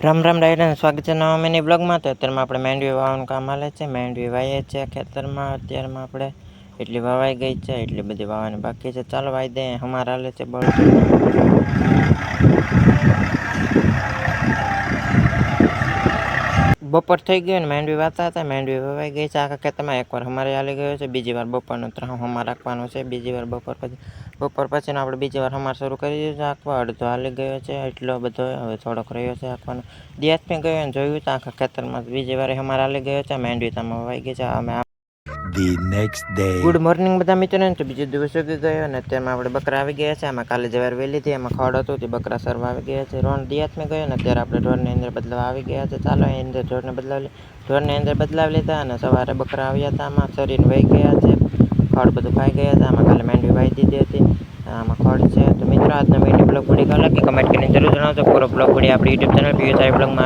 રામ રામ ડાયરાને સ્વાગત છે નવા મિની બ્લોગમાં. તો અત્યારમાં આપણે માંડવી વાવવાનું કામ હાલે છે. માંડવી વાવીએ છે ખેતરમાં. અત્યારમાં આપણે એટલી વાવાઈ ગઈ છે, એટલી બધી વાવવાની બાકી છે. ચાલો વાવી દે. અમારે હાલે છે બળદોમાં. બપોર થઈ ગયો ને માંડવી વાતા હતા. માંડવી વવાઈ ગઈ છે આખા ખેતરમાં. એકવાર અમારે હાલી ગયો છે, બીજી વાર બપોરનો હમાર રાખવાનો છે, બીજી વાર બપોર પછીનો આપણે બીજી વાર હમાર શરૂ કરી દીધું છે આંકવા. અડધો હાલી ગયો છે, એટલો બધો હવે થોડોક રહ્યો છે આંકવાનો. દિવસમાં ગયો ને જોયું તો આખા ખેતરમાં બીજી વાર અમારે હાલી ગયો છે. માંડવી તામાં વવાઈ ગઈ છે. અમે The next day. Good morning બધા મિત્રોને. તો બીજો દિવસ ઉગી ગયો અને અત્યારમાં આપણે બકરા આવી ગયા છે. આમાં કાલે જવાર વહેલી હતી, એમાં ખડ હતું તે બકરા સરવા આવી ગયા છે. રોણ દિયાતમાં ગયો ને અત્યારે આપણે ઢોરની અંદર બદલાવા આવી ગયા છે. ચાલો એની અંદર ઢોરની અંદર બદલાવી લીધા અને સવારે બકરા આવ્યા હતા. આમાં શરીર વહી ગયા છે, ખડ બધું ખાઈ ગયા હતા. આમાં કાલે માંડવી વાવી દીધી હતી, આમાં ખડ છે. તો મિત્રો આજનો મીડિયો બ્લોગ વિડીયો ગમે કે કમેન્ટ કરીને જરૂર જણાવજો. પૂરો બ્લોગ વિડીયો આપણી યુટ્યુબ ચેનલ પીયુસાઈ બ્લોગમાં